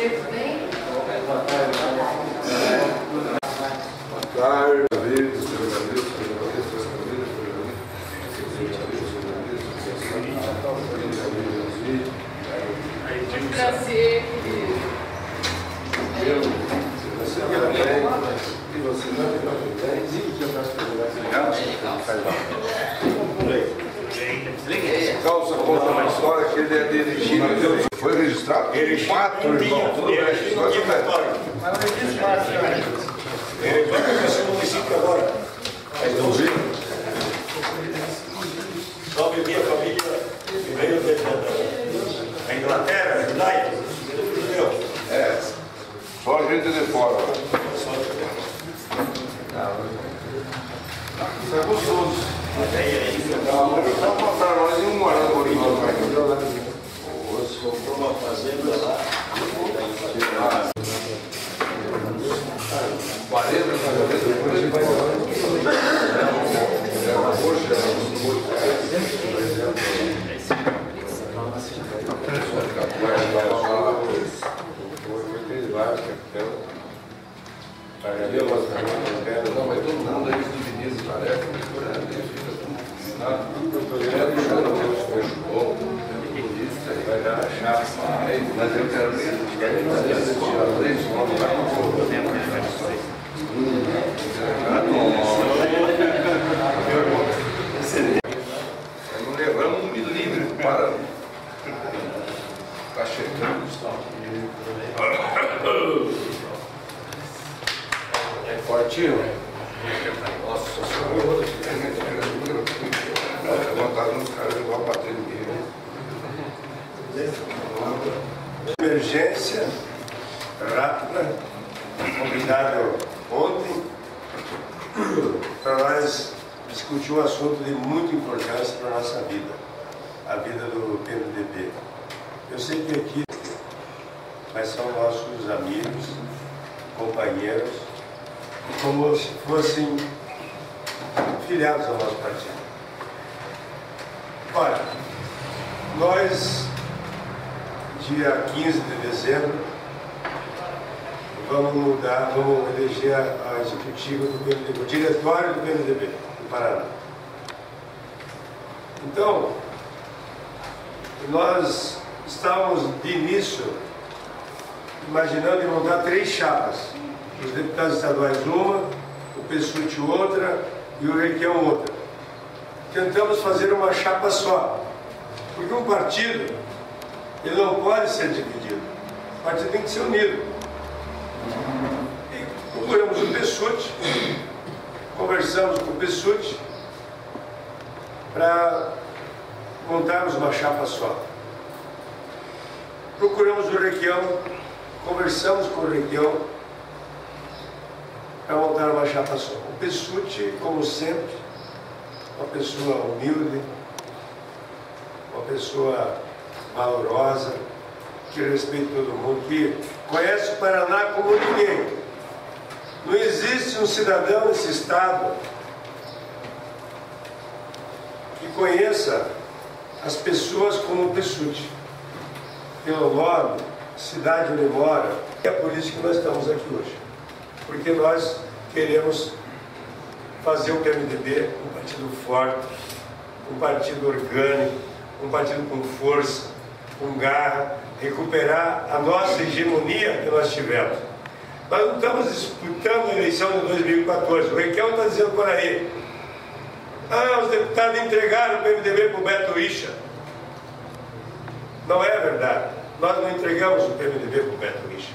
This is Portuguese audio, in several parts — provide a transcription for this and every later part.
você, tudo bem? Boa tarde. Muito prazer, querido. Você e você Calça conta uma história que ele é dirigido. Foi registrado? Ele 4 irmãos. Tudo bem. Mas não existe mais, né? Ele vai conhecer o município agora. Faz 12 anos. Salve minha família, que veio da Inglaterra, Judaica, entendeu? É. Só a gente de fora. Isso é gostoso. Vamos mostrar nós em um ano por enquanto. Você comprou uma fazenda lá. 40 depois a gente vai não, mas todo mundo aí se dividir essa tarefa, mas eu quero ver. Não levamos 1 milímetro para. Está chegando. É fortinho? Nossa Senhora. Levantado nos caras igual a bater no meio. Emergência rápida, combinado ontem, para nós discutir um assunto de muita importância para a nossa vida, a vida do PMDB. Eu sei que aqui, mas são nossos amigos, companheiros, como se fossem filiados ao nosso partido. Olha, nós, dia 15 de dezembro, vamos eleger a executiva do PMDB, o diretório do PMDB do Paraná. Então, nós estávamos de início imaginando em montar 3 chapas. Os deputados estaduais uma, o PSUT outra e o Requião outra. Tentamos fazer uma chapa só, porque um partido ele não pode ser dividido, o partido tem que ser unido. E procuramos o PSUT, conversamos com o PSUT para montarmos uma chapa só. Procuramos o Requião, conversamos com o Requião para montar uma chapa só. O PSUT, como sempre, uma pessoa humilde, uma pessoa valorosa, que respeita todo mundo, que conhece o Paraná como ninguém. Não existe um cidadão nesse estado que conheça as pessoas como o PSUT, pelo nome, cidade onde mora. É por isso que nós estamos aqui hoje, porque nós queremos fazer o PMDB um partido forte, um partido orgânico, um partido com força, com garra, recuperar a nossa hegemonia que nós tivemos. Nós não estamos disputando a eleição de 2014. O Requião está dizendo por aí: os deputados entregaram o PMDB para o Beto Richa. Não é verdade. Nós não entregamos o PMDB para o Beto Richa.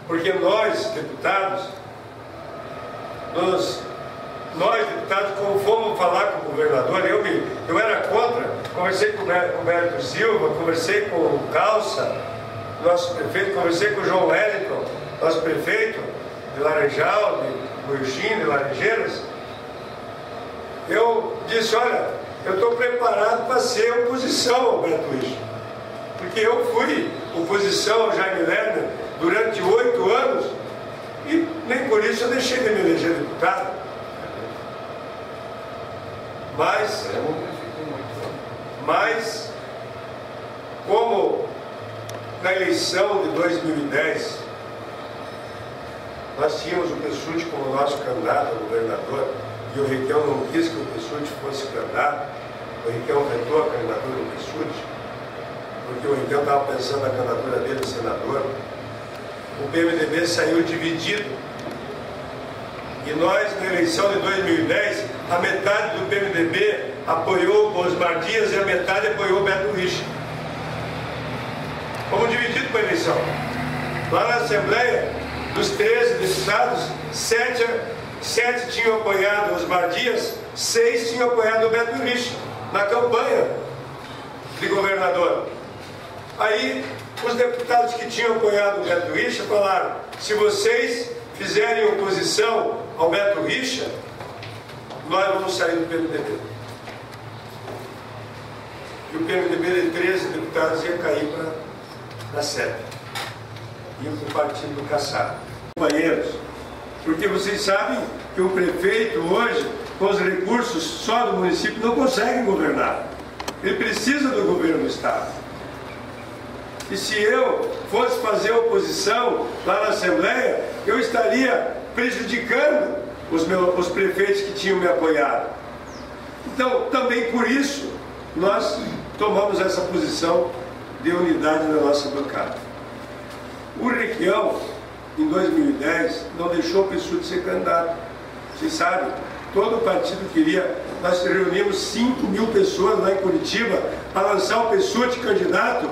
Porque nós, deputados, nós, deputados, como fomos falar com o governador, eu era contra, conversei com o Roberto Silva, conversei com o Calça, nosso prefeito, conversei com o João Wellington, nosso prefeito de Laranjal, de Murchim, de Laranjeiras. Eu disse: olha, eu estou preparado para ser oposição ao Beto Richa, porque eu fui oposição ao Jaime Lerner durante 8 anos e nem por isso eu deixei de me eleger deputado. Mas como na na eleição de 2010, nós tínhamos o Pessutti como nosso candidato a governador, e o Requião não quis que o Pessutti fosse candidato. O Requião vetou a candidatura do Pessutti, porque o Requião estava pensando na candidatura dele a senador. O PMDB saiu dividido. E nós, na eleição de 2010, a metade do PMDB apoiou o Osmar Dias e a metade apoiou o Beto Richa. Fomos divididos para a eleição. Lá na Assembleia, dos 13 deputados, 7 tinham apoiado o Osmar Dias, 6 tinham apoiado o Beto Richa na campanha de governador. Aí, os deputados que tinham apoiado o Beto Richa falaram: se vocês fizerem oposição ao Beto Richa, nós vamos sair do PMDB. E o PMDB de 13 deputados ia cair para 7. Ia para o partido do Kassab. Companheiros, porque vocês sabem que o prefeito hoje, com os recursos só do município, não consegue governar. Ele precisa do governo do Estado. E se eu fosse fazer oposição lá na Assembleia, eu estaria prejudicando os prefeitos que tinham me apoiado. Então, também por isso, nós tomamos essa posição de unidade na nossa bancada. O Requião, em 2010, não deixou o Pessutti ser candidato. Vocês sabem, todo o partido queria. Nós reunimos 5 mil pessoas lá em Curitiba para lançar o Pessutti candidato.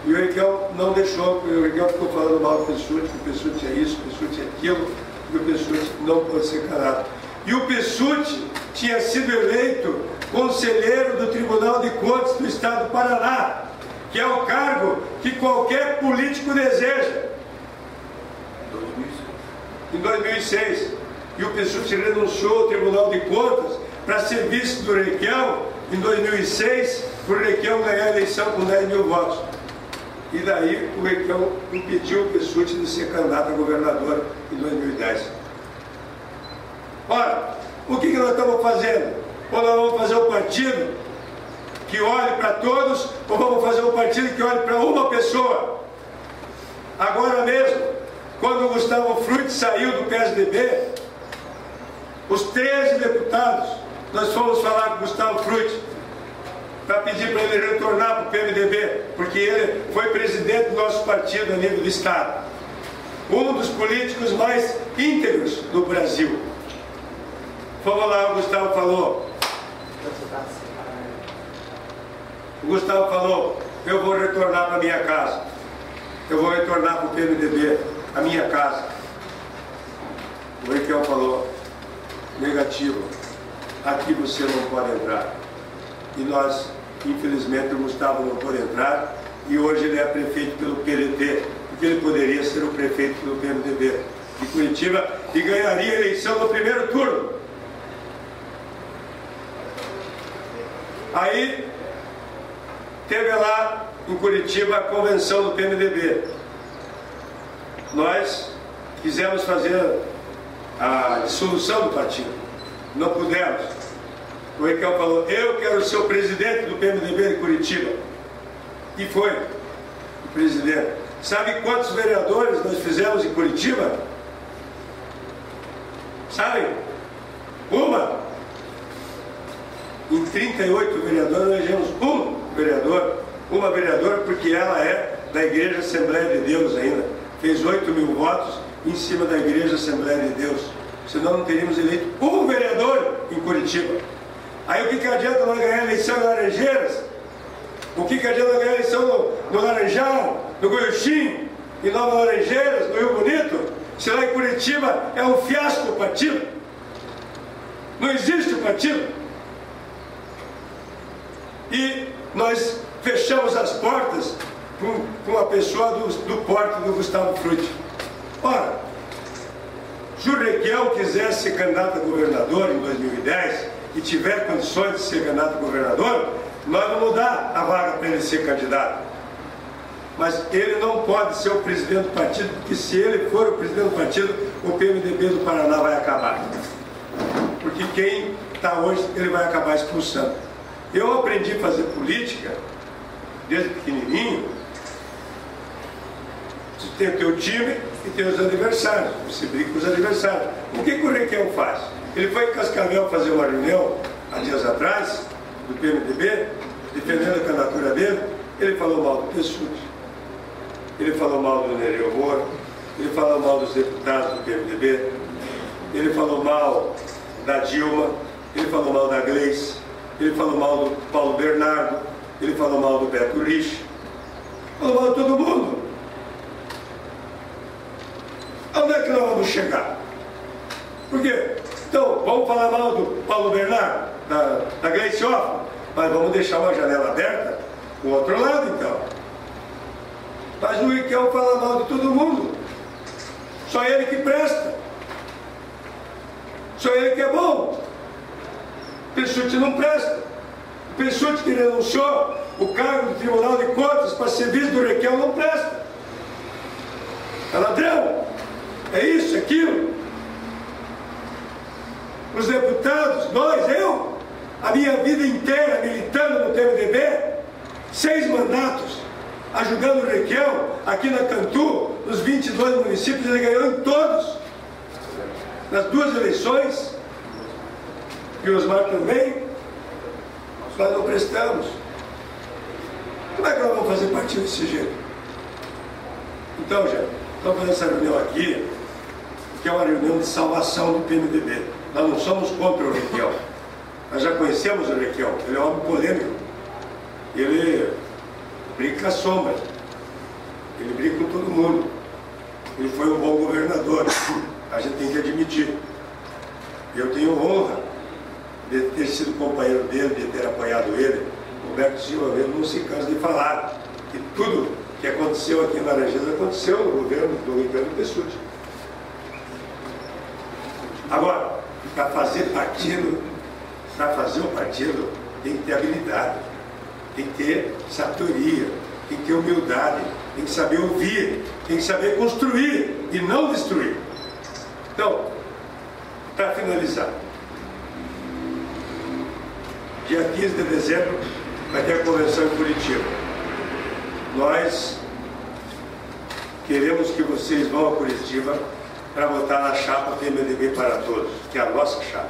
E o Requião não deixou. O Requião ficou falando mal do Pessutti, que o Pessutti é isso, o Pessutti é aquilo, e o Pessutti não pode ser candidato. E o Pessutti tinha sido eleito conselheiro do Tribunal de Contas do Estado do Paraná, que é o cargo que qualquer político deseja. Em 2006. E o Pessutti renunciou ao Tribunal de Contas para ser vice do Requião em 2006, para o Requião ganhar a eleição com 10 mil votos. E daí o Requião impediu o Pessutti de ser candidato a governador em 2010. Ora, o que nós estamos fazendo? Ou nós vamos fazer um partido que olhe para todos, ou vamos fazer um partido que olhe para uma pessoa? Agora mesmo, quando o Gustavo Frutti saiu do PSDB, os 13 deputados, nós fomos falar com o Gustavo Frutti para pedir para ele retornar para o PMDB, porque ele foi presidente do nosso partido a nível do Estado. Um dos políticos mais íntegros do Brasil. Fomos lá, o Gustavo falou. O Gustavo falou: eu vou retornar para a minha casa. Eu vou retornar para o PMDB, a minha casa. O Requião falou: negativo, aqui você não pode entrar. E nós, infelizmente, o Gustavo não pôde entrar, e hoje ele é prefeito pelo PDT, porque ele poderia ser o prefeito pelo PMDB de Curitiba e ganharia a eleição no primeiro turno. Aí teve lá em Curitiba a convenção do PMDB. Nós quisemos fazer a dissolução do partido, não pudemos. O Requião falou: eu quero ser o presidente do PMDB de Curitiba. E foi o presidente. Sabe quantos vereadores nós fizemos em Curitiba? Sabem? Uma. Em 38 vereadores, nós elegemos uma vereadora, porque ela é da Igreja Assembleia de Deus ainda. Fez 8 mil votos em cima da Igreja Assembleia de Deus. Senão não teríamos eleito um vereador em Curitiba. Aí o que adianta nós ganhar a eleição em Laranjeiras? O que adianta nós ganhar a eleição no Laranjal, no Goiuxim, em Nova Laranjeiras, no Rio Bonito, se lá em Curitiba é um fiasco o partido? Não existe o partido. E nós fechamos as portas com uma pessoa do porte do Gustavo Frutti. Ora, se o Requião quiser ser candidato a governador em 2010 e tiver condições de ser candidato a governador, nós vamos dar a vaga para ele ser candidato. Mas ele não pode ser o presidente do partido, porque se ele for o presidente do partido, o PMDB do Paraná vai acabar. Porque quem está hoje, ele vai acabar expulsando. Eu aprendi a fazer política desde pequenininho tem o teu time e tem os adversários. Você briga com os adversários. O que o Requião faz? Ele foi em Cascavel fazer uma reunião há dias atrás, do PMDB, defendendo a candidatura dele. Ele falou mal do Pessutti, ele falou mal do Nereu Moura, ele falou mal dos deputados do PMDB, ele falou mal da Dilma, ele falou mal da Gleice, ele falou mal do Paulo Bernardo, ele falou mal do Beto Rich, falou mal de todo mundo. Onde é que nós vamos chegar? Por quê? Então, vamos falar mal do Paulo Bernardo, da Gleice Hoffmann, mas vamos deixar uma janela aberta do outro lado, então. Mas o Requião fala mal de todo mundo. Só ele que presta. Só ele que é bom. O Pessutti não presta. O Pessutti que renunciou o cargo do Tribunal de Contas para serviço do Requião não presta. É ladrão. É isso, é aquilo. Os deputados, eu, a minha vida inteira militando no PMDB, 6 mandatos, ajudando o Requião aqui na Cantu, nos 22 municípios, ele ganhou em todos. Nas 2 eleições, e o Osmar também, nós não prestamos. Como é que nós vamos fazer partido desse jeito? Então, gente, estamos fazendo essa reunião aqui, que é uma reunião de salvação do PMDB. Nós não somos contra o Requião. Nós já conhecemos o Requião. Ele é um homem polêmico. Ele briga com a sombra. Ele briga com todo mundo. Ele foi um bom governador. A gente tem que admitir. Eu tenho honra de ter sido companheiro dele, de ter apoiado ele. Roberto Silva mesmo não se cansa de falar que tudo que aconteceu aqui em Laranjeiras aconteceu no governo do Ricardo Pessutti. Agora, para fazer o partido, tem que ter habilidade, tem que ter sabedoria, tem que ter humildade, tem que saber ouvir, tem que saber construir e não destruir. Então, para finalizar, dia 15 de dezembro vai ter a convenção em Curitiba. Nós queremos que vocês vão a Curitiba para votar na chapa PMDB para todos, que é a nossa chapa.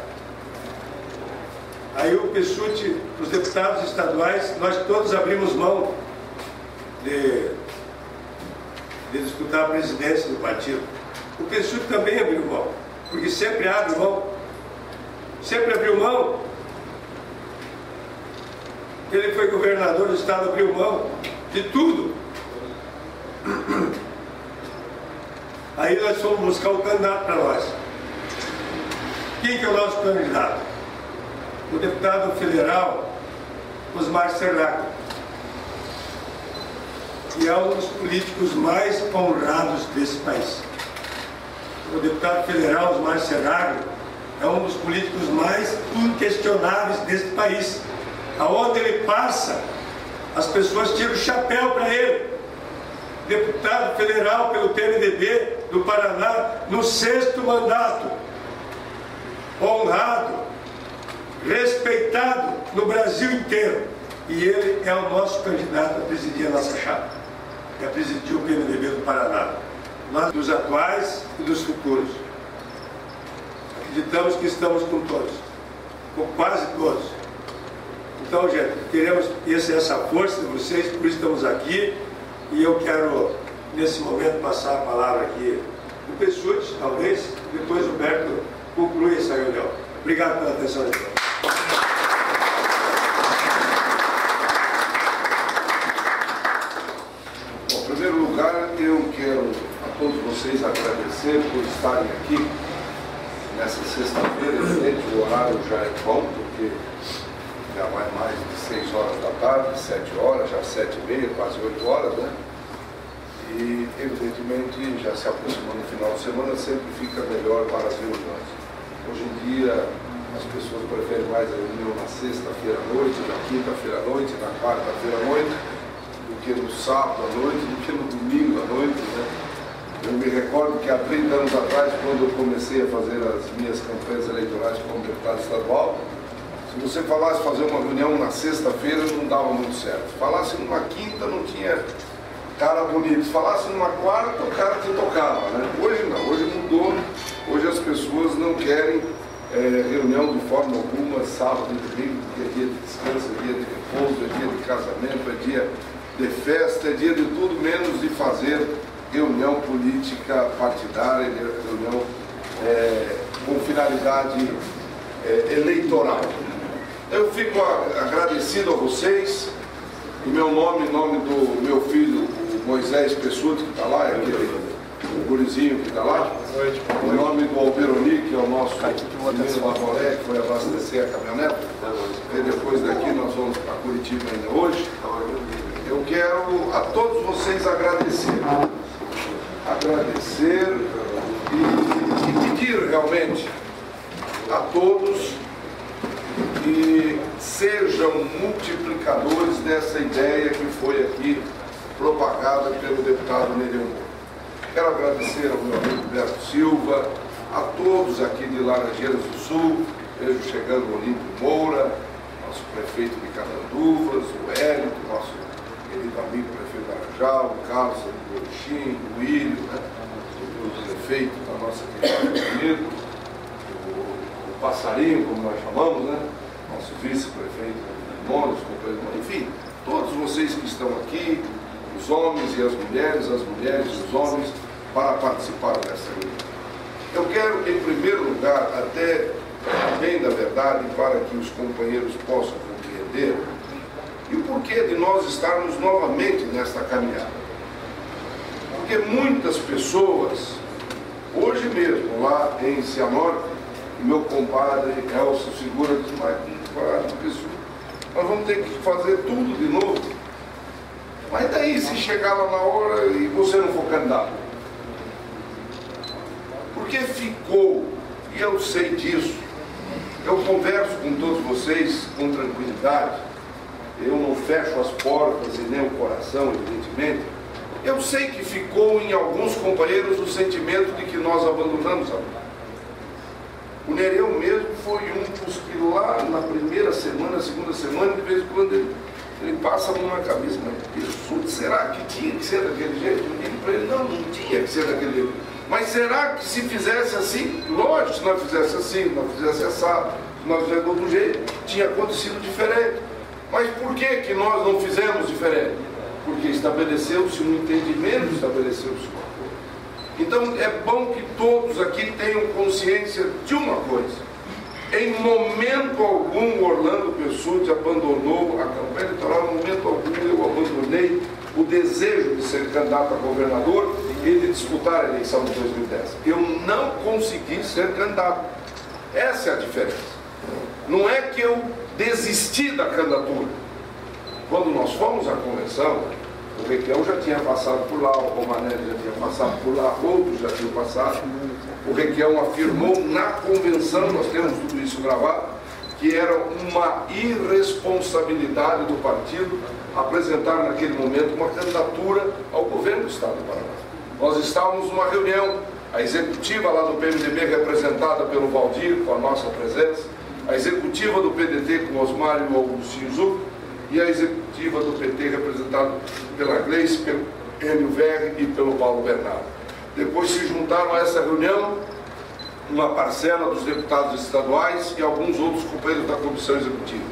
Aí o Pessutti, os deputados estaduais, nós todos abrimos mão de disputar a presidência do partido. O Pessutti também abriu mão, porque sempre abre mão, sempre abriu mão. Ele foi governador do estado, abriu mão de tudo. Aí nós fomos buscar um candidato para nós. Quem que é o nosso candidato? O deputado federal Osmar Serraglio, que é um dos políticos mais honrados desse país. O deputado federal Osmar Serraglio é um dos políticos mais inquestionáveis desse país. Aonde ele passa, as pessoas tiram o chapéu para ele. Deputado federal pelo PMDB do Paraná, no 6º mandato, honrado, respeitado no Brasil inteiro. E ele é o nosso candidato a presidir a nossa chapa, a presidir o PMDB do Paraná. Nós, dos atuais e dos futuros, acreditamos que estamos com todos, com quase todos. Então, gente, queremos essa força de vocês, por isso estamos aqui. E eu quero, nesse momento, passar a palavra aqui do Pessutti, talvez, depois o Humberto conclui essa reunião. Obrigado pela atenção de todos. Bom, em primeiro lugar, eu quero a todos vocês agradecer por estarem aqui nessa sexta-feira. Evidente, o horário já é bom, porque já vai mais de 6 horas da tarde, 7 horas, já 7h30, quase 8 horas, né? E, evidentemente, já se aproximando no final de semana, sempre fica melhor para as reuniões. Hoje em dia, as pessoas preferem mais a reunião na sexta-feira à noite, na quinta-feira à noite, na quarta-feira à noite, do que no sábado à noite, do que no domingo à noite, né? Eu me recordo que há 30 anos atrás, quando eu comecei a fazer as minhas campanhas eleitorais como deputado estadual, se você falasse fazer uma reunião na sexta-feira, não dava muito certo. Se falasse numa quinta, não tinha cara bonito. Se falasse numa quarta, o cara te tocava, né? Hoje não, hoje mudou. Hoje as pessoas não querem reunião de forma alguma, sábado e domingo, porque é dia de descanso, é dia de repouso, é dia de casamento, é dia de festa, é dia de tudo menos de fazer reunião política partidária, reunião com finalidade eleitoral. Eu fico agradecido a vocês, em meu nome, em nome do meu filho, o Moisés Pessuti, que está lá, o gurizinho que está lá, em nome do Alberoni, que é o nosso menino Bavolé, que foi abastecer a caminhonete, e depois daqui nós vamos para Curitiba ainda hoje. Eu quero a todos vocês agradecer e pedir realmente a todos que sejam multiplicadores dessa ideia que foi aqui propagada pelo deputado Nereu Moura. Quero agradecer ao meu amigo Beto Silva, a todos aqui de Laranjeiras do Sul, vejo chegando o Olímpio Moura, nosso prefeito de Catanduvas, o Hélio, nosso querido amigo prefeito de Arajá, o Carlos do Orixim, o William, né? O prefeito da nossa querida o Passarinho, como nós chamamos, né? Nosso vice-prefeito de Monos, enfim, todos vocês que estão aqui, os homens e as mulheres e os homens, para participar dessa reunião. Eu quero, em primeiro lugar, até bem da verdade, para que os companheiros possam compreender, e o porquê de nós estarmos novamente nesta caminhada. Porque muitas pessoas, hoje mesmo, lá em Cianorte, o meu compadre Elcio Segura diz, mas nós vamos ter que fazer tudo de novo. Mas daí, se chegar lá na hora e você não for candidato? Porque ficou, e eu sei disso, eu converso com todos vocês com tranquilidade, eu não fecho as portas e nem o coração, evidentemente. Eu sei que ficou em alguns companheiros o sentimento de que nós abandonamos a luta. O Nereu mesmo foi um dos que lá na primeira semana, segunda semana, de vez em quando ele passa a mão na cabeça, mas será que tinha que ser daquele jeito? Eu digo para ele, não tinha que ser daquele jeito. Mas será que se fizesse assim, lógico, se nós fizesse assim, se nós fizesse assado, se nós fizesse de outro jeito, tinha acontecido diferente. Mas por que nós não fizemos diferente? Porque estabeleceu-se um entendimento, estabeleceu-se uma coisa. Então é bom que todos aqui tenham consciência de uma coisa. Em momento algum, Orlando Pessuti abandonou a campanha eleitoral, em momento algum eu abandonei o desejo de ser candidato a governador e de disputar a eleição de 2010. Eu não consegui ser candidato. Essa é a diferença. Não é que eu desisti da candidatura. Quando nós fomos à convenção, o Requião já tinha passado por lá, o Romanelli já tinha passado por lá, outros já tinham passado. O Requião afirmou na convenção, nós temos tudo isso gravado, que era uma irresponsabilidade do partido apresentar naquele momento uma candidatura ao governo do Estado do Paraná. Nós estávamos numa reunião, a executiva lá do PMDB representada pelo Valdir, com a nossa presença, a executiva do PDT com o Osmar e o Augustinho Zuc, e a executiva do PT representada pela Gleice, pelo Enio Verri e pelo Paulo Bernardo. Depois se juntaram a essa reunião uma parcela dos deputados estaduais e alguns outros companheiros da comissão executiva.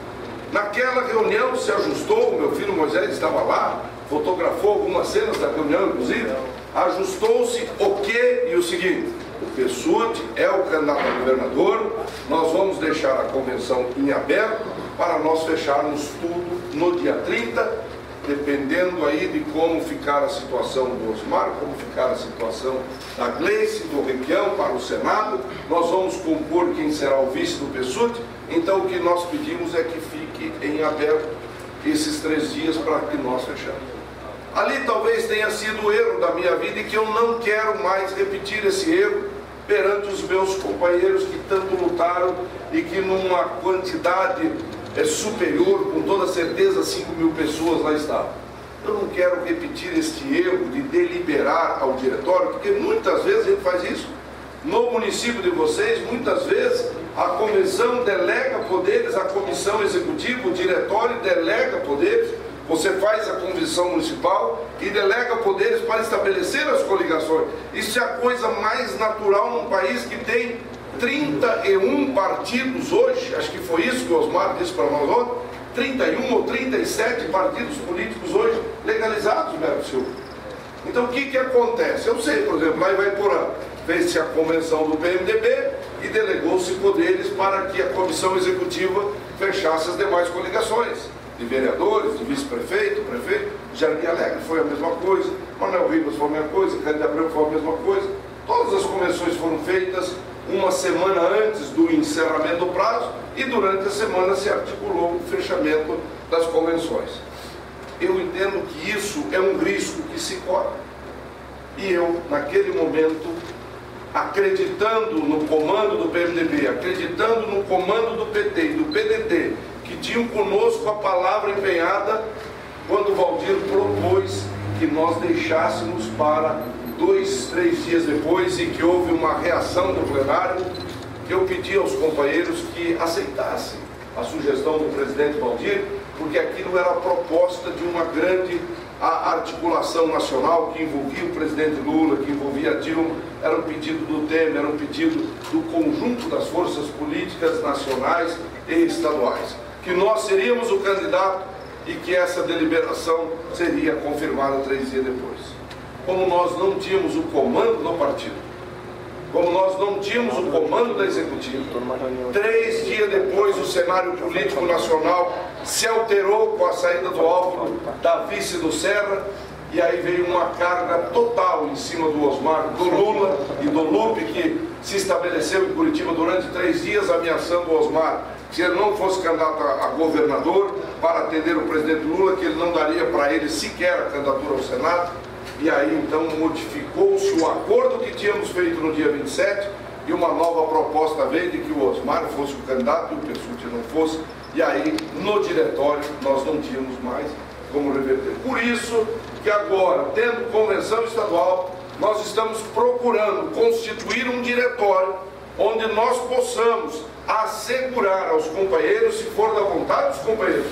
Naquela reunião se ajustou, o meu filho Moisés estava lá, fotografou algumas cenas da reunião, inclusive, ajustou-se o quê? E o seguinte: o Pessuti é o candidato a governador, nós vamos deixar a convenção em aberto para nós fecharmos tudo no dia 30, dependendo aí de como ficar a situação do Osmar, como ficar a situação da Gleice, do Requião para o Senado, nós vamos compor quem será o vice do Pessuti. Então o que nós pedimos é que fique em aberto esses 3 dias para que nós fechamos. Ali talvez tenha sido o erro da minha vida e que eu não quero mais repetir esse erro perante os meus companheiros que tanto lutaram e que numa quantidade superior, com toda certeza 5.000 pessoas lá estavam. Eu não quero repetir este erro de deliberar ao diretório, porque muitas vezes a gente faz isso. No município de vocês, muitas vezes a convenção delega poderes, a comissão executiva, o diretório delega poderes Você faz a convenção municipal e delega poderes para estabelecer as coligações. Isso é a coisa mais natural num país que tem 31 partidos hoje. Acho que foi isso que o Osmar disse para nós ontem. 31 ou 37 partidos políticos hoje legalizados, Beto Silva. Então o que acontece? Eu sei, por exemplo, lá em Ivaiporã fez-se a convenção do PMDB e delegou-se poderes para que a comissão executiva fechasse as demais coligações, de vereadores, de vice-prefeito, prefeito. Jardim Alegre foi a mesma coisa, Manuel Ribas foi a mesma coisa, Cândido Abreu foi a mesma coisa. Todas as convenções foram feitas uma semana antes do encerramento do prazo e durante a semana se articulou o fechamento das convenções. Eu entendo que isso é um risco que se corre. E eu, naquele momento, acreditando no comando do PMDB, acreditando no comando do PT e do PDT, que tinham conosco a palavra empenhada, quando o Valdir propôs que nós deixássemos para 2, 3 dias depois e que houve uma reação do plenário, eu pedi aos companheiros que aceitassem a sugestão do presidente Valdir, porque aquilo era a proposta de uma grande articulação nacional que envolvia o presidente Lula, que envolvia a Dilma, era um pedido do Temer, era um pedido do conjunto das forças políticas nacionais e estaduais, que nós seríamos o candidato e que essa deliberação seria confirmada 3 dias depois. Como nós não tínhamos o comando do partido, como nós não tínhamos o comando da executiva, 3 dias depois o cenário político nacional se alterou com a saída do Álvaro, da vice do Serra, e aí veio uma carga total em cima do Osmar, do Lula e do Lupe, que se estabeleceu em Curitiba durante 3 dias, ameaçando o Osmar, se ele não fosse candidato a governador, para atender o presidente Lula, que ele não daria para ele sequer a candidatura ao Senado. E aí então modificou-se o acordo que tínhamos feito no dia 27 e uma nova proposta veio de que o Osmar fosse o candidato e o Pessutti não fosse, e aí no diretório nós não tínhamos mais como reverter. Por isso que agora, tendo convenção estadual, nós estamos procurando constituir um diretório onde nós possamos assegurar aos companheiros, se for da vontade dos companheiros,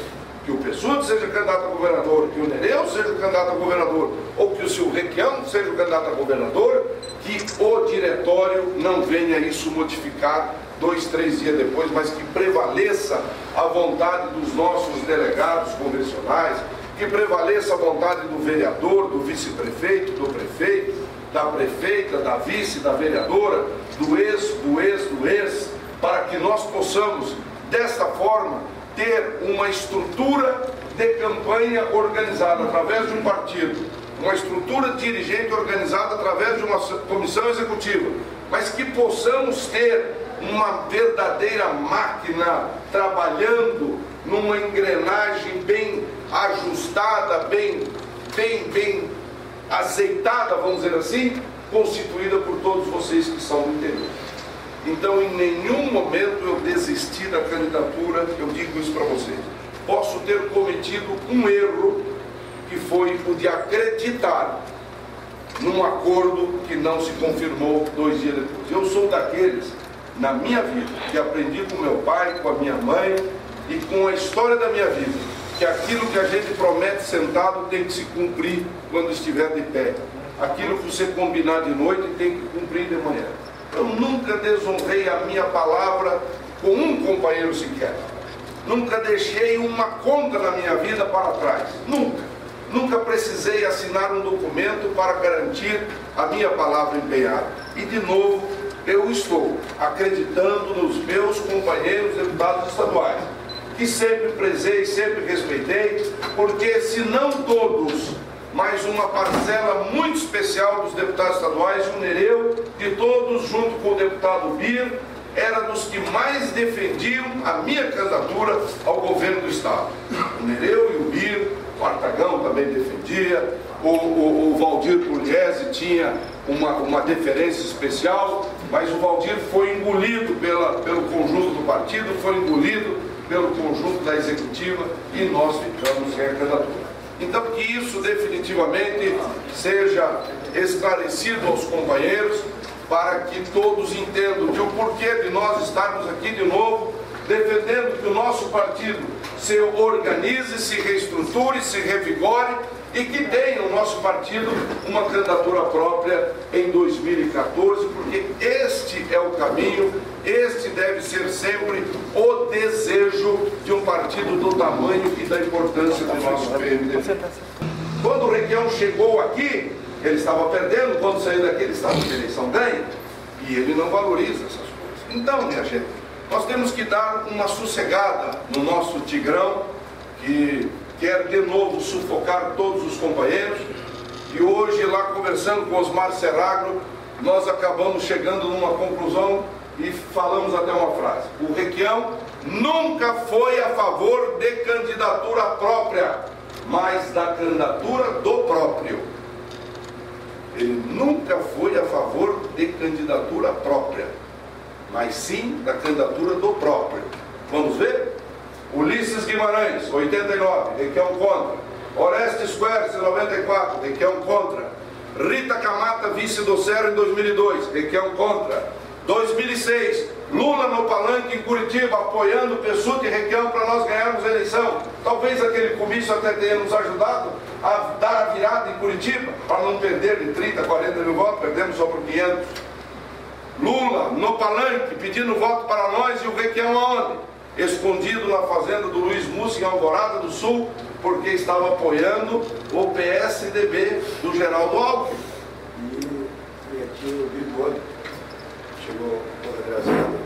que o Pessutti seja candidato a governador, que o Nereu seja candidato a governador, ou que o Silvequião seja o candidato a governador, que o diretório não venha isso modificar 2, 3 dias depois, mas que prevaleça a vontade dos nossos delegados convencionais, que prevaleça a vontade do vereador, do vice-prefeito, do prefeito, da prefeita, da vice, da vereadora, do ex, para que nós possamos, desta forma, ter uma estrutura de campanha organizada através de um partido, uma estrutura dirigente organizada através de uma comissão executiva, mas que possamos ter uma verdadeira máquina trabalhando numa engrenagem bem ajustada, bem azeitada, vamos dizer assim, constituída por todos vocês que são do interior. Então, em nenhum momento eu desisti da candidatura, eu digo isso para vocês. Posso ter cometido um erro, que foi o de acreditar num acordo que não se confirmou 2 dias depois. Eu sou daqueles, na minha vida, que aprendi com meu pai, com a minha mãe e com a história da minha vida, que aquilo que a gente promete sentado tem que se cumprir quando estiver de pé. Aquilo que você combinar de noite tem que cumprir de manhã. Eu nunca desonrei a minha palavra com um companheiro sequer. Nunca deixei uma conta na minha vida para trás. Nunca. Nunca precisei assinar um documento para garantir a minha palavra empenhada. E, de novo, eu estou acreditando nos meus companheiros deputados estaduais, que sempre prezei, sempre respeitei, porque se não todos, mas uma parcela muito especial dos deputados estaduais, o Nereu, de todos, junto com o deputado Bir, era dos que mais defendiam a minha candidatura ao governo do Estado. O Nereu e o Bir, o Artagão também defendia, o Valdir Pugliese tinha uma deferência especial, mas o Valdir foi engolido pelo conjunto do partido, foi engolido pelo conjunto da executiva e nós ficamos sem a candidatura. Então, que isso definitivamente seja esclarecido aos companheiros, para que todos entendam que o porquê de nós estarmos aqui de novo defendendo que o nosso partido se organize, se reestruture, se revigore e que tenha o nosso partido uma candidatura própria em 2014, porque este é o caminho, este deve ser sempre o desejo de um partido do tamanho e da importância do nosso PMDB. Quando o Requião chegou aqui, ele estava perdendo, quando saiu daqui ele estava com a eleição ganha, e ele não valoriza essas coisas. Então, minha gente, nós temos que dar uma sossegada no nosso Tigrão, que quer de novo sufocar todos os companheiros, e hoje, lá conversando com Osmar Serragro, nós acabamos chegando numa conclusão e falamos até uma frase: o Requião nunca foi a favor de candidatura própria, mas da candidatura do próprio. Ele nunca foi a favor de candidatura própria, mas sim da candidatura do próprio. Vamos ver? Ulisses Guimarães, 89, Requião contra. Orestes Quercia, 94, Requião contra. Rita Camata, vice do Cero em 2002, Requião contra. 2006, Lula no palanque em Curitiba, apoiando Pessutti e Requião para nós ganharmos a eleição. Talvez aquele comício até tenha nos ajudado a dar a virada em Curitiba, para não perder de 30, 40 mil votos, perdemos só por 500. Lula no palanque, pedindo voto para nós, e o Requião aonde? Escondido na fazenda do Luiz Mussi, em Alvorada do Sul, porque estava apoiando o PSDB do Geraldo Alckmin. E aqui o Vigor chegou atrasado.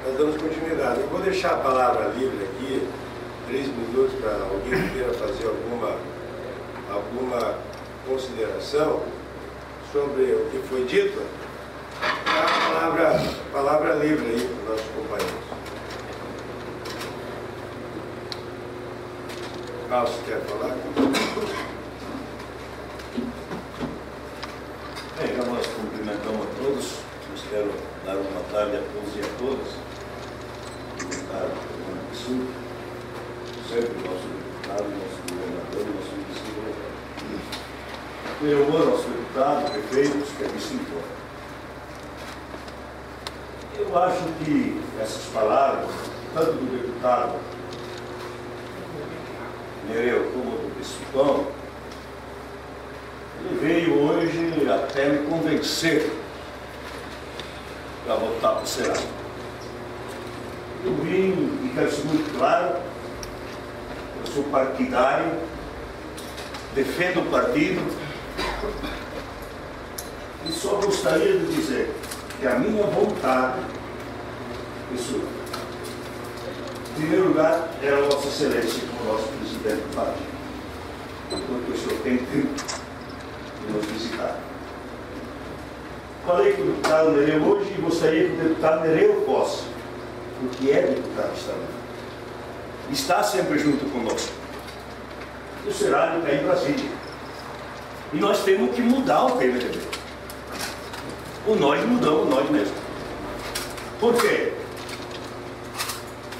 Nós damos continuidade. Eu vou deixar a palavra livre aqui, 3 minutos, para alguém que queira fazer alguma consideração sobre o que foi dito. A palavra livre aí para os nossos companheiros. Carlos, quer falar? Bem, já nós cumprimentamos a todos. Quero dar uma boa tarde a todos e a todas. Deputado Fernando Pessutti, sempre nosso deputado, nosso governador, nosso vice-governador. Leomor, nosso deputado, prefeitos, que aqui se importam. Eu acho que essas palavras, tanto do deputado Nereu como do Pessuttão, ele veio hoje até me convencer para votar para o Senado. Eu vim, e quero ser muito claro, eu sou partidário, defendo o partido, e só gostaria de dizer que a minha vontade, pessoal, em primeiro lugar, era a Vossa Excelência, como nosso presidente do partido, enquanto o senhor tem tempo de nos visitar. Falei com o deputado Nereu hoje e gostaria que o deputado Nereu possa, porque é deputado estadual, está sempre junto conosco. O Senado está em Brasília. E nós temos que mudar o PMDB. Ou nós mudamos nós mesmos. Por quê?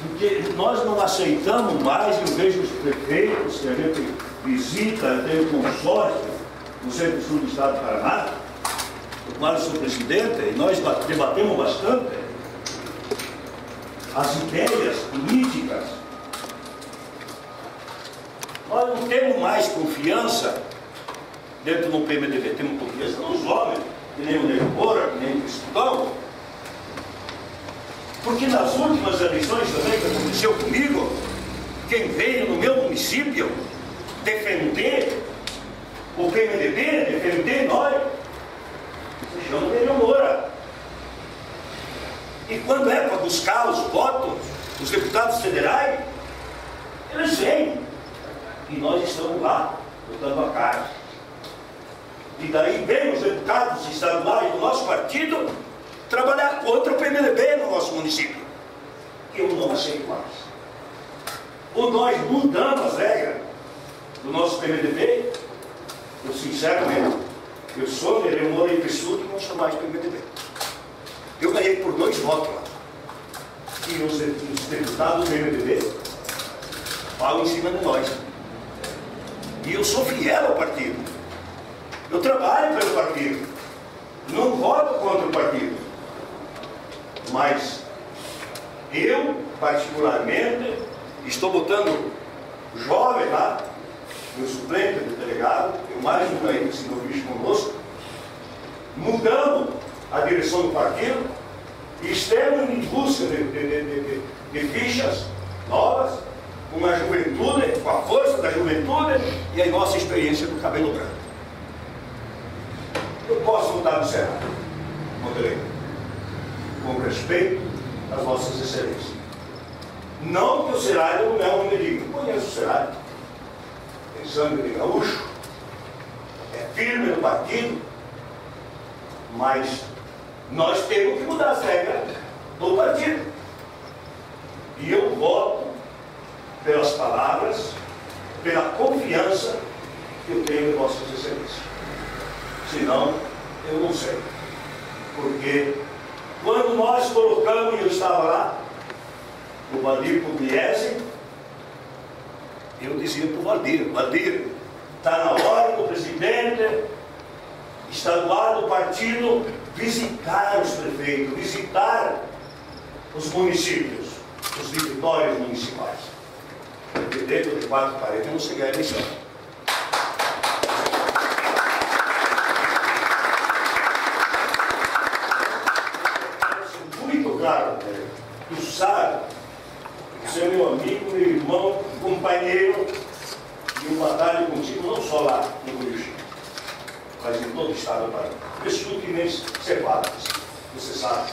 Porque nós não aceitamos mais, eu vejo os prefeitos, que a gente visita, eu tenho consórcio no Centro-Sul do Estado do Paraná, do qual eu sou presidente, e nós debatemos bastante as ideias políticas. Nós não temos mais confiança dentro do PMDB, temos confiança nos homens, que nem o Nego Moura, que nem o Pessuttão. Porque nas últimas eleições também que aconteceu comigo, quem veio no meu município defender o PMDB, defender nós, se chama Nego Moura. E quando é para buscar os votos dos deputados federais, eles vêm. E nós estamos lá, botando a cara. E daí vem os deputados estaduais do nosso partido trabalhar contra o PMDB no nosso município. Eu não aceito mais. Ou nós mudamos as regras do nosso PMDB, eu sinceramente, eu sou Nereu Moura e Pessutti, não sou mais PMDB. Eu ganhei por 2 votos lá. E os deputados do PMDB falam em cima de nós. E eu sou fiel ao partido. Eu trabalho pelo partido. Não voto contra o partido. Mas Eu, particularmente, estou botando jovem lá, meu suplente do delegado, eu mais um aí que se envolveu conosco, mudando a direção do partido e estamos em busca de fichas novas, com a juventude, com a força da juventude e a nossa experiência do cabelo branco. Eu posso votar no Senado, com respeito às vossas excelências. Não que o Serralho não é um inimigo. Eu conheço o Serralho. Tem sangue de gaúcho, é firme no partido, mas nós temos que mudar as regras do partido. E eu voto pelas palavras, pela confiança que eu tenho em vossas excelências. Senão, eu não sei. Porque quando nós colocamos, e eu estava lá, o Valdir Pugliese, eu dizia para o Valdir, está na hora do presidente estadual do partido visitar os prefeitos, visitar os municípios, os diretórios municipais. Porque dentro de 4 paredes não se ganha eleição. Muito claro, tu sabe, você é meu amigo, meu irmão, companheiro, e eu batalho contigo não só lá no Rio Chico, mas em todo o estado do Paraná. Pessoas que nem separadas, você sabe.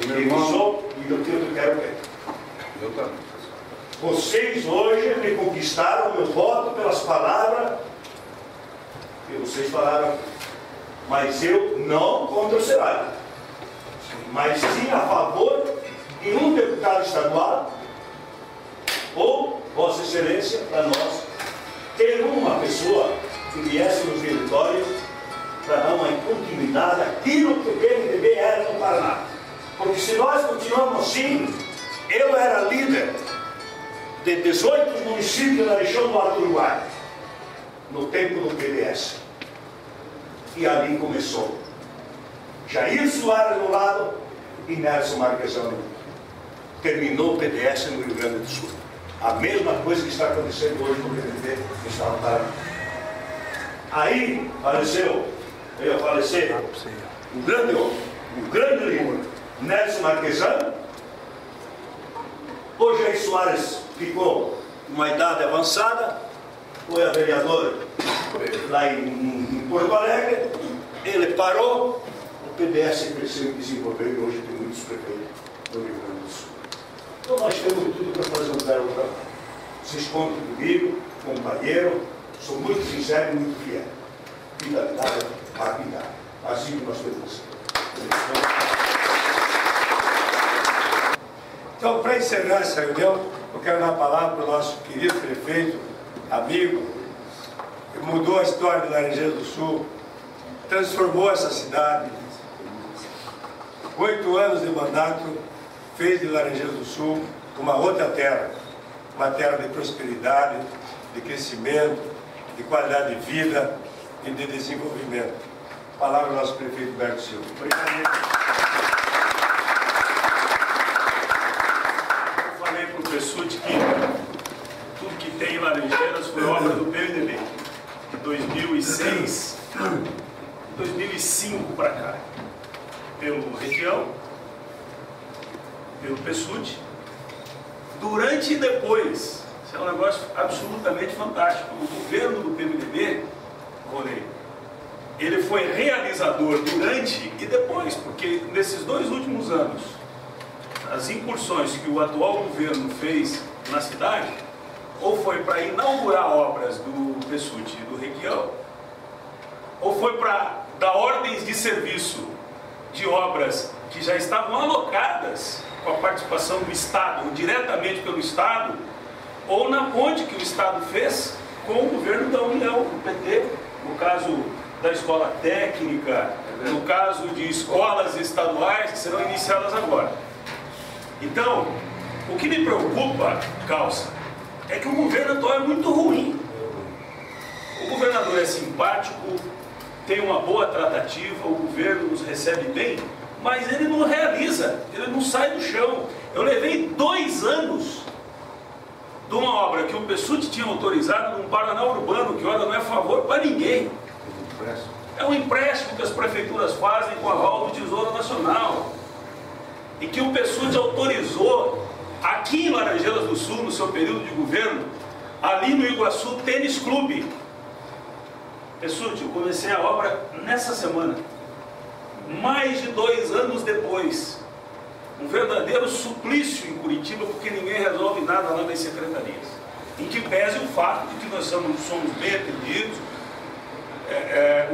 Meu irmão, sou e eu quero ter. Eu também. Vocês hoje me conquistaram o meu voto pelas palavras que vocês falaram aqui. Mas eu não contra o Serralho, mas sim a favor de um deputado estadual ou, Vossa Excelência, para nós, ter uma pessoa que viesse nos diretórios para dar uma continuidade àquilo que o PMDB era no Paraná. Porque se nós continuarmos assim, eu era líder de 18 municípios da região do Alto Uruguai, no tempo do PDS. E ali começou Jair Soares do lado e Nelson Marquesão. Terminou o PDS no Rio Grande do Sul. A mesma coisa que está acontecendo hoje no PMDB no estado do Paraná. Aí veio a falecer um grande homem, um grande líder, Nelson Marquesão. O Jair Soares ficou com uma idade avançada, foi a vereador lá em Porto Alegre, ele parou, o PDS cresceu e desenvolveu e hoje tem muitos prefeitos do Rio Grande do Sul. Então nós temos tudo para fazer um belo trabalho. Vocês contam comigo, companheiro, sou muito sincero e muito fiel. Fidelidade, rapidez. Assim que nós temos. Então, para encerrar essa reunião, eu quero dar a palavra para o nosso querido prefeito, amigo, que mudou a história de Laranjeiras do Sul, transformou essa cidade. 8 anos de mandato, fez de Laranjeiras do Sul uma outra terra, uma terra de prosperidade, de crescimento, de qualidade de vida e de desenvolvimento. A palavra do nosso prefeito Humberto Silva. Obrigado. Para o Pessuti que tudo que tem em Laranjeiras foi obra do PMDB de 2006, 2005 para cá, pelo Região, pelo Pessuti, durante e depois. Isso é um negócio absolutamente fantástico. O governo do PMDB, Rony, ele foi realizador durante e depois, porque nesses 2 últimos anos, as incursões que o atual governo fez na cidade, ou foi para inaugurar obras do Pessuti e do Requião, ou foi para dar ordens de serviço de obras que já estavam alocadas com a participação do Estado, ou diretamente pelo Estado, ou na ponte que o Estado fez com o governo da União, o PT, no caso da escola técnica, no caso de escolas estaduais que serão iniciadas agora. Então, o que me preocupa, Calça, é que o governo atual é muito ruim. O governador é simpático, tem uma boa tratativa, o governo nos recebe bem, mas ele não realiza, ele não sai do chão. Eu levei 2 anos de uma obra que o PSUT tinha autorizado num Paraná urbano, que ora não é favor para ninguém. É um empréstimo que as prefeituras fazem com aval do Tesouro Nacional. E que o PSUT autorizou aqui em Laranjeiras do Sul, no seu período de governo, ali no Iguaçu Tênis Clube. PSUT, eu comecei a obra nessa semana. Mais de 2 anos depois. Um verdadeiro suplício em Curitiba, porque ninguém resolve nada lá nas secretarias. Em que pese o fato de que nós somos bem atendidos,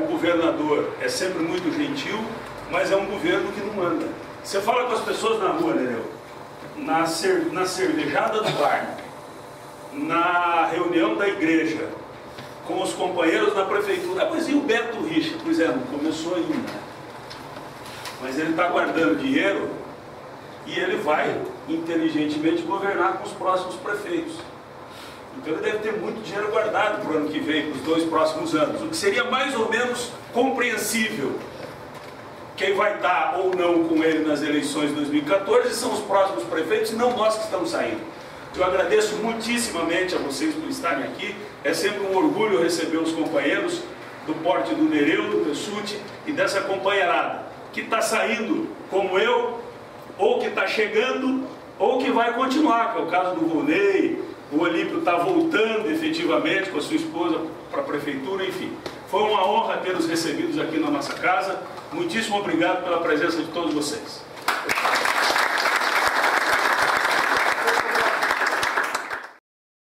o governador é sempre muito gentil, mas é um governo que não manda. Você fala com as pessoas na rua, Nereu, na cervejada do bar, na reunião da igreja, com os companheiros da prefeitura. Pois e o Beto Richa? Pois é, não começou ainda. Mas ele está guardando dinheiro e ele vai inteligentemente governar com os próximos prefeitos. Então ele deve ter muito dinheiro guardado para o ano que vem, para os 2 próximos anos, o que seria mais ou menos compreensível. Quem vai estar ou não com ele nas eleições de 2014 são os próximos prefeitos e não nós que estamos saindo. Eu agradeço muitíssimamente a vocês por estarem aqui. É sempre um orgulho receber os companheiros do porte do Nereu, do PSUT e dessa companheirada que está saindo como eu, ou que está chegando, ou que vai continuar, que é o caso do Volney. O Olímpio está voltando efetivamente com a sua esposa para a prefeitura, enfim. Foi uma honra ter os recebidos aqui na nossa casa. Muitíssimo obrigado pela presença de todos vocês.